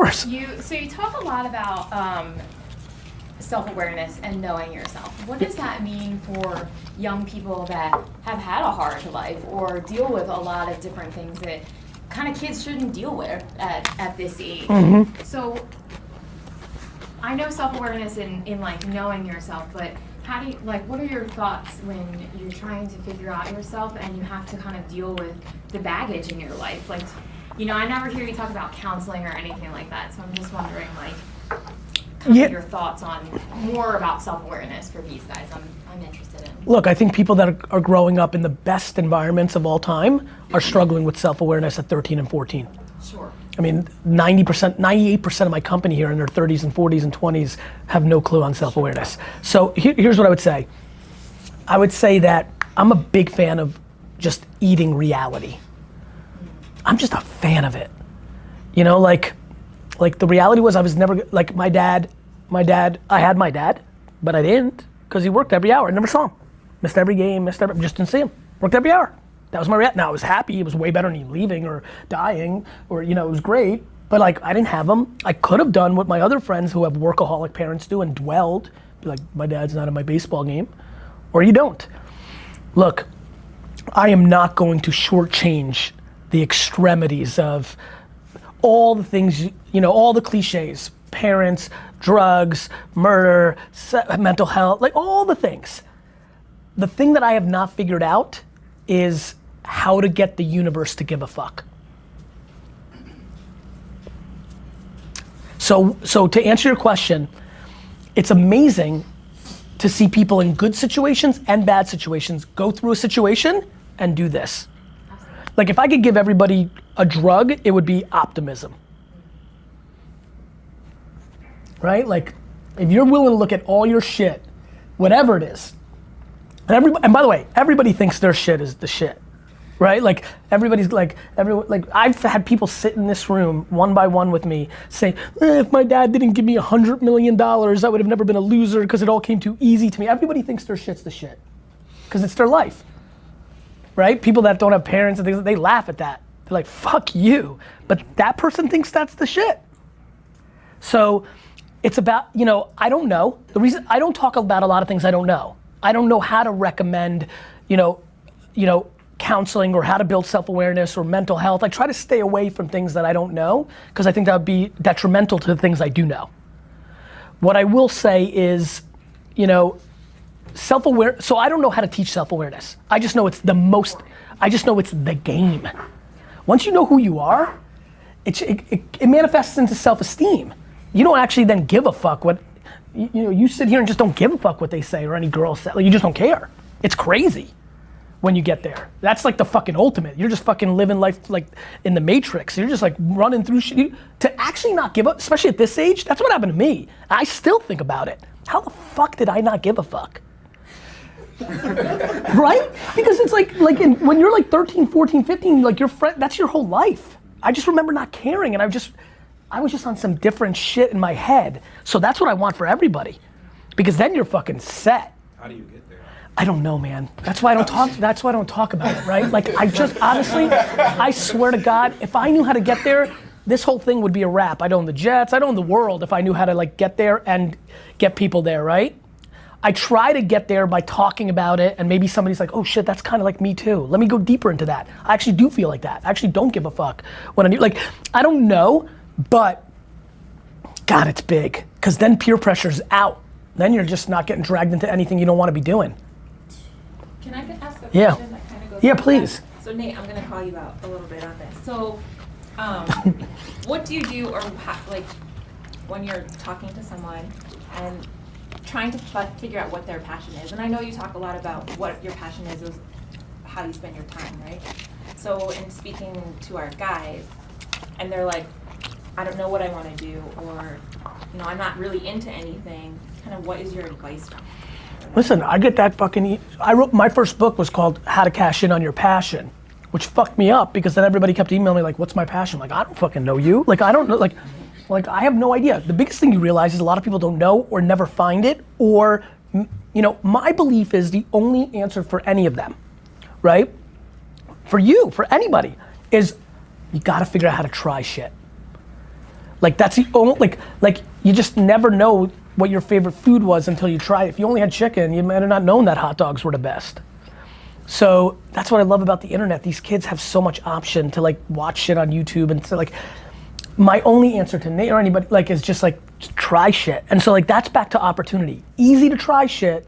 course. So you talk a lot about self-awareness and knowing yourself. What does that mean for young people that have had a hard life or deal with a lot of different things that kind of kids shouldn't deal with at this age? Mm-hmm. So I know self-awareness in like knowing yourself, but how do you, like, what are your thoughts when you're trying to figure out yourself and you have to kind of deal with the baggage in your life? Like, you know, I never hear you talk about counseling or anything like that, so I'm just wondering, like, kind of your thoughts on more about self-awareness for these guys. I'm interested in. Look, I think people that are growing up in the best environments of all time are struggling with self-awareness at 13 and 14. Sure. I mean, 90%, 98% of my company here in their 30s and 40s and 20s have no clue on self-awareness. So here's what I would say. I would say that I'm a big fan of just eating reality. I'm just a fan of it. You know, like the reality was I was never, like my dad, I had my dad, but I didn't because he worked every hour. I never saw him. Missed every game, just didn't see him. Worked every hour. That was my reality. Now I was happy, it was way better than he leaving or dying or, you know, it was great, but like I didn't have him. I could have done what my other friends who have workaholic parents do and dwelled, be like, my dad's not at my baseball game, or you don't. Look, I am not going to shortchange the extremities of all the things, you know, all the cliches, parents, drugs, murder, mental health, like all the things. The thing that I have not figured out is how to get the universe to give a fuck. So to answer your question, it's amazing to see people in good situations and bad situations go through a situation and do this. Like if I could give everybody a drug, it would be optimism. Right? Like if you're willing to look at all your shit, whatever it is, and by the way, everybody thinks their shit is the shit, right? Like everybody's like, I've had people sit in this room one by one with me saying, if my dad didn't give me $100 million, I would have never been a loser because it all came too easy to me. Everybody thinks their shit's the shit because it's their life, right? People that don't have parents and things, they laugh at that. They're like, fuck you. But that person thinks that's the shit. So it's about, you know, I don't know. The reason I don't talk about a lot of things I don't know. I don't know how to recommend, you know, counseling or how to build self-awareness or mental health. I try to stay away from things that I don't know because I think that would be detrimental to the things I do know. What I will say is, you know, self-aware, so I don't know how to teach self-awareness. I just know it's the game. Once you know who you are, it manifests into self-esteem. You don't actually then give a fuck what, you know, you sit here and just don't give a fuck what they say or any girl say, like you just don't care. It's crazy when you get there. That's like the fucking ultimate. You're just fucking living life like in the Matrix. You're just like running through shit. To actually not give up, especially at this age, that's what happened to me. I still think about it. How the fuck did I not give a fuck? Right? Because it's like when you're like 13, 14, 15, like your friend, that's your whole life. I just remember not caring and I was just on some different shit in my head. So that's what I want for everybody. Because then you're fucking set. How do you get there? I don't know, man. That's why I don't talk about it, right? Like I just, honestly, I swear to God, if I knew how to get there, this whole thing would be a wrap. I'd own the jets, I'd own the world if I knew how to like get there and get people there, right? I try to get there by talking about it and maybe somebody's like, oh shit, that's kind of like me too. Let me go deeper into that. I actually do feel like that. I actually don't give a fuck when I do, like, I don't know. But, God, it's big. Because then peer pressure's out. Then you're just not getting dragged into anything you don't want to be doing. Can I ask a question Yeah. that kind of goes Yeah, with please. that? So Nate, I'm going to call you out a little bit on this. So, what do you do, or like when you're talking to someone and trying to figure out what their passion is? And I know you talk a lot about what your passion is how you spend your time, right? So in speaking to our guys, and they're like, I don't know what I want to do, or, you know, I'm not really into anything. Kind of what is your advice? Listen, I get that fucking, my first book was called How to Cash In on Your Passion, which fucked me up because then everybody kept emailing me like, what's my passion? Like, I don't fucking know you. Like, I don't know, like I have no idea. The biggest thing you realize is a lot of people don't know or never find it, or, you know, my belief is the only answer for any of them, right? For you, for anybody, is you gotta figure out how to try shit. Like that's the only, like you just never know what your favorite food was until you try it. If you only had chicken, you might have not known that hot dogs were the best. So that's what I love about the internet. These kids have so much option to like watch shit on YouTube, and so like, my only answer to Nate or anybody like is just like try shit. And so like that's back to opportunity. Easy to try shit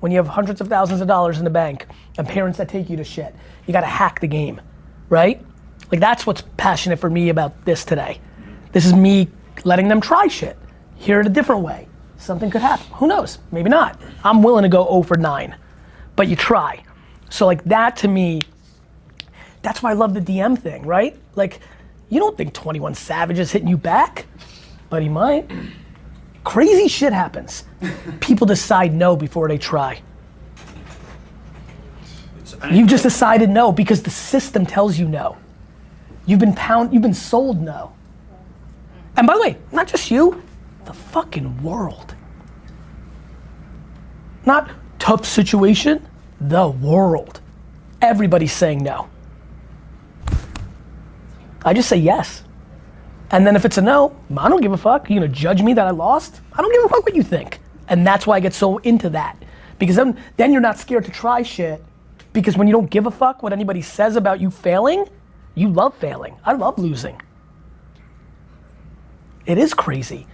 when you have hundreds of thousands of dollars in the bank and parents that take you to shit. You gotta hack the game, right? Like that's what's passionate for me about this today. This is me letting them try shit. Hear it a different way. Something could happen, who knows, maybe not. I'm willing to go 0 for 9, but you try. So like that to me, that's why I love the DM thing, right? Like, you don't think 21 Savage is hitting you back, but he might. Crazy shit happens. People decide no before they try. You just decided no because the system tells you no. You've been sold no. And by the way, not just you, the fucking world. Not tough situation, the world. Everybody's saying no. I just say yes. And then if it's a no, I don't give a fuck. You gonna judge me that I lost? I don't give a fuck what you think. And that's why I get so into that. Because then you're not scared to try shit. Because when you don't give a fuck what anybody says about you failing, you love failing. I love losing. It is crazy.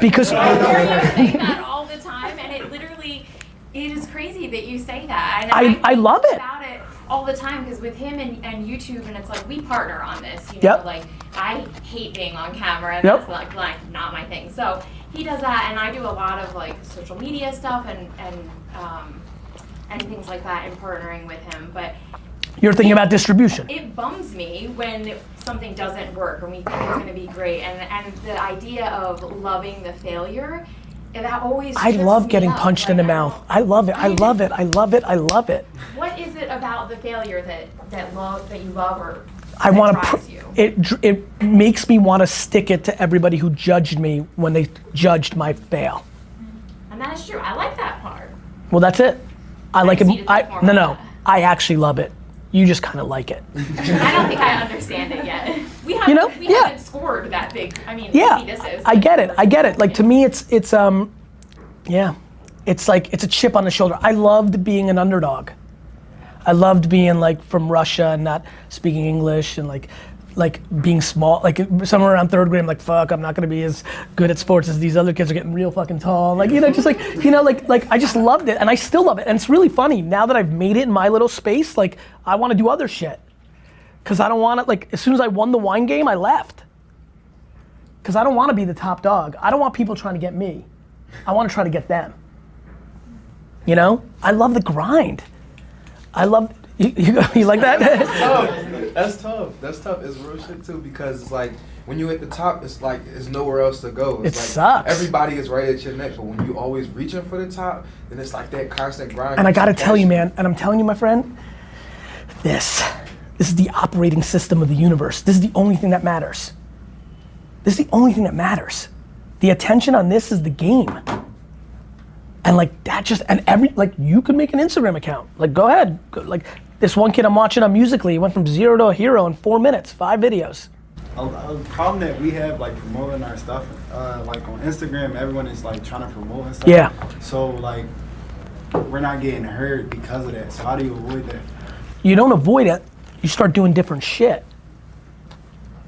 Because I hear you say that all the time, and it is crazy that you say that. And I love it. About it all the time, because with him and YouTube, and it's like we partner on this. You Yep. know, like I hate being on camera, and Yep. that's like not my thing. So he does that, and I do a lot of like social media stuff and things like that, and partnering with him. But you're thinking about distribution. it bums me when something doesn't work and we think it's going to be great, and the idea of loving the failure, that always I trips love me getting up. punched Like, in the mouth. I love it. I love it. I love it. I love it. What is it about the failure that you love, or I that want to. drives you? It makes me want to stick it to everybody who judged me when they judged my fail. And that is true. I like that part. Well, that's it. I like just it. need to think more about that. I actually love it. You just kind of like it. I don't think I understand it yet. We haven't scored that big. I mean, Yeah, maybe this is. I get it. I get it. Like to me, it's yeah, it's like it's a chip on the shoulder. I loved being an underdog. I loved being like from Russia and not speaking English and like being small. Like somewhere around 3rd grade, I'm like, fuck, I'm not gonna be as good at sports as these other kids are getting real fucking tall. Like just like like I just loved it, and I still love it. And it's really funny now that I've made it in my little space. Like I want to do other shit. Cause I don't want to, like, as soon as I won the wine game, I left. Cause I don't want to be the top dog. I don't want people trying to get me. I want to try to get them. You know? I love the grind. I love, you like that? That's tough. That's tough. It's real shit too, because it's like, when you at the top, it's like, there's nowhere else to go. It's It like sucks. everybody is right at your neck, but when you always reaching for the top, then it's like that constant grind. And I gotta tell you, man, and I'm telling you, my friend, this is the operating system of the universe. This is the only thing that matters. This is the only thing that matters. The attention on this is the game. And like that just, and like you could make an Instagram account. Like go ahead. Like this one kid I'm watching on Musical.ly, he went from 0 to a hero in 4 minutes, 5 videos. A problem that we have, like promoting our stuff, like on Instagram, everyone is like trying to promote and stuff. Yeah. So like, we're not getting heard because of that. So how do you avoid that? You don't avoid it, you start doing different shit.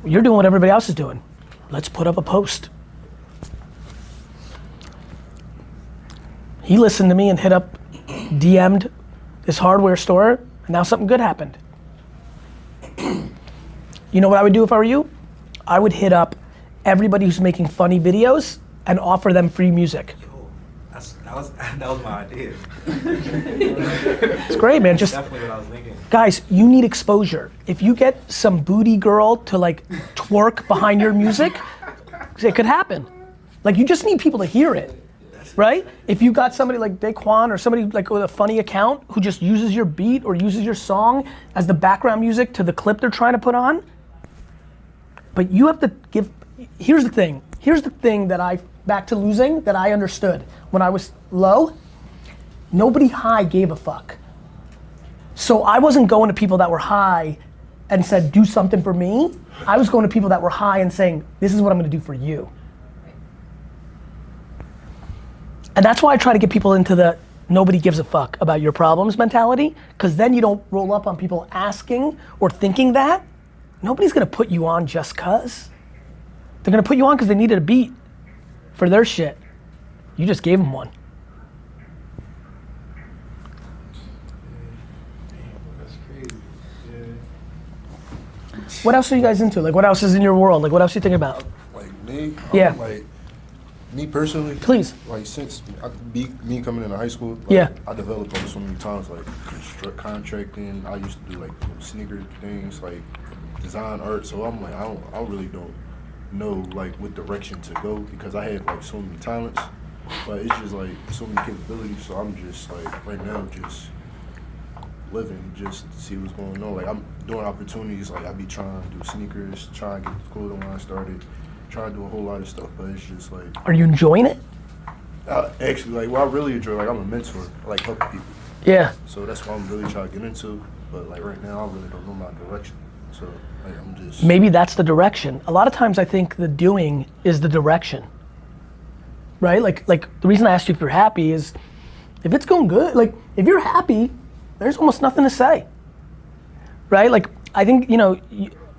You're doing what everybody else is doing. Let's put up a post. He listened to me and DM'd this hardware store, and now something good happened. You know what I would do if I were you? I would hit up everybody who's making funny videos and offer them free music. That was my idea. It's great, man. Just Definitely what I was thinking. guys, you need exposure. If you get some booty girl to like twerk behind your music, it could happen. Like you just need people to hear it, right? If you got somebody like Daquan or somebody like with a funny account who just uses your beat or uses your song as the background music to the clip they're trying to put on, but you have to give, here's the thing that back to losing, that I understood. When I was low, nobody high gave a fuck. So I wasn't going to people that were high and said, do something for me, I was going to people that were high and saying, this is what I'm gonna do for you. And that's why I try to get people into the nobody gives a fuck about your problems mentality, because then you don't roll up on people asking or thinking that. Nobody's gonna put you on just cause. They're gonna put you on because they needed a beat for their shit. You just gave them one. That's crazy. Yeah. What else are you guys into? Like, what else is in your world? Like, what else are you thinking about? Like me? Yeah. Like me personally. Please. Like since me coming into high school. Like, Yeah. I developed like so many times like contracting. I used to do like sneaker things, like design art. So I'm like I really don't know like what direction to go because I have like so many talents, but it's just like so many capabilities. So I'm just like right now just living, just to see what's going on. Like I'm doing opportunities. Like I be trying to do sneakers, trying to get the clothing line started, trying to do a whole lot of stuff. But it's just like Are you enjoying it? actually like what I really enjoy. Like I'm a mentor. I like helping people. Yeah. So that's what I'm really trying to get into. But like right now, I really don't know my direction. So like I'm just Maybe that's the direction. A lot of times I think the doing is the direction. Right? Like the reason I asked you if you're happy is if it's going good, like if you're happy, there's almost nothing to say. Right? Like I think,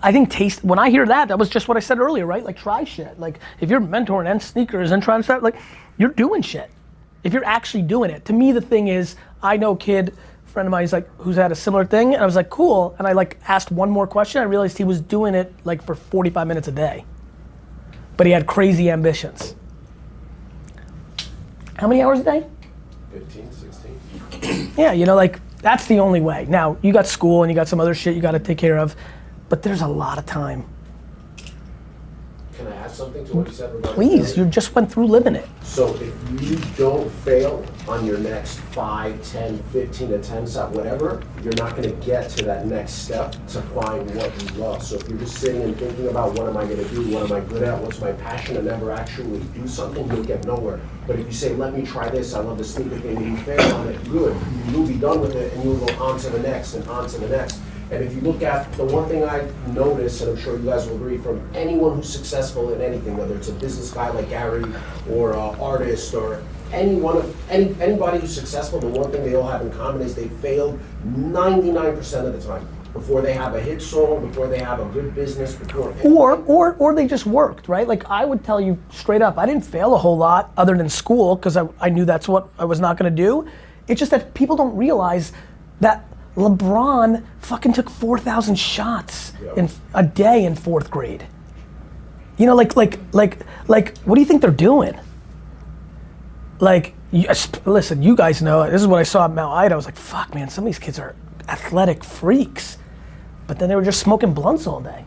I think taste, when I hear that, that was just what I said earlier, right? Like try shit. Like if you're mentoring and sneakers and trying to start, like you're doing shit. If you're actually doing it. To me, the thing is, I know a kid, friend of mine, he's like, who's had a similar thing, and I was like, cool, and I like asked one more question, I realized he was doing it like for 45 minutes a day. But he had crazy ambitions. How many hours a day? 15, 16. Yeah, like that's the only way. Now, you got school and you got some other shit you gotta take care of, but there's a lot of time. Can I add something to what you said regarding Please, failure? you just went through living it. So if you don't fail on your next 5, 10, 15 attempts at whatever, you're not gonna get to that next step to find what you love. So if you're just sitting and thinking about what am I gonna do, what am I good at, what's my passion, and never actually do something, you'll get nowhere. But if you say, let me try this, I love the sneaker thing, and you fail on it, good. You'll be done with it and you'll go on to the next and on to the next. And if you look at the one thing I noticed, and I'm sure you guys will agree, from anyone who's successful in anything, whether it's a business guy like Gary or an artist or anybody who's successful, the one thing they all have in common is they failed 99% of the time before they have a hit song, before they have a good business, before Or they just worked, right? Like I would tell you straight up, I didn't fail a whole lot other than school because I knew that's what I was not gonna do. It's just that people don't realize that LeBron fucking took 4,000 shots in a day in 4th grade. Like, what do you think they're doing? Like, listen, you guys know, this is what I saw at Mount Ida. I was like, fuck, man, some of these kids are athletic freaks. But then they were just smoking blunts all day.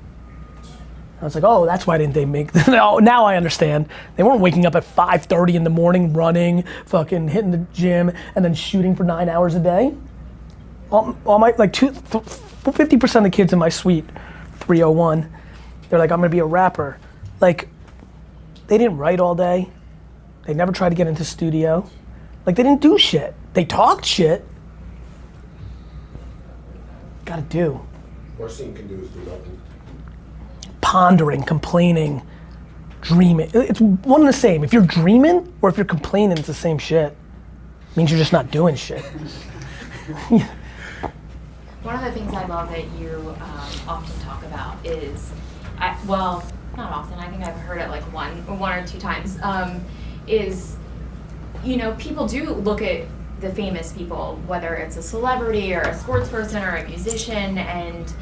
I was like, oh, that's why didn't they make, now I understand. They weren't waking up at 5:30 in the morning, running, fucking hitting the gym, and then shooting for 9 hours a day. All my, like 50% of the kids in my suite, 301, they're like, I'm gonna be a rapper. Like, they didn't write all day. They never tried to get into studio. Like, they didn't do shit. They talked shit. Gotta do. worst thing you can do is do nothing. Pondering, complaining, dreaming. It's one and the same. If you're dreaming or if you're complaining, it's the same shit. It means you're just not doing shit. One of the things I love that you often talk about is, well, not often, I think I've heard it like one or two times, is, people do look at the famous people, whether it's a celebrity or a sports person or a musician, and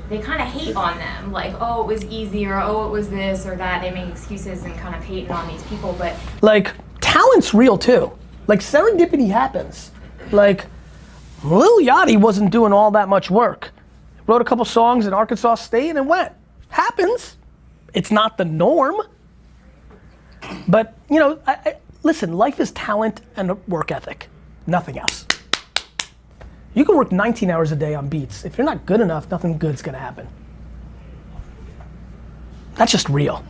they kind of hate on them, like, oh, it was easy, or oh, it was this or that. They make excuses and kind of hating on these people, but like, talent's real too. Like, serendipity happens. Like, Lil Yachty wasn't doing all that much work. Wrote a couple songs in Arkansas State and it went. Happens. It's not the norm. But, listen, life is talent and work ethic. Nothing else. You can work 19 hours a day on beats. If you're not good enough, nothing good's gonna happen. That's just real.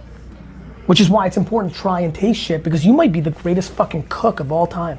Which is why it's important to try and taste shit, because you might be the greatest fucking cook of all time.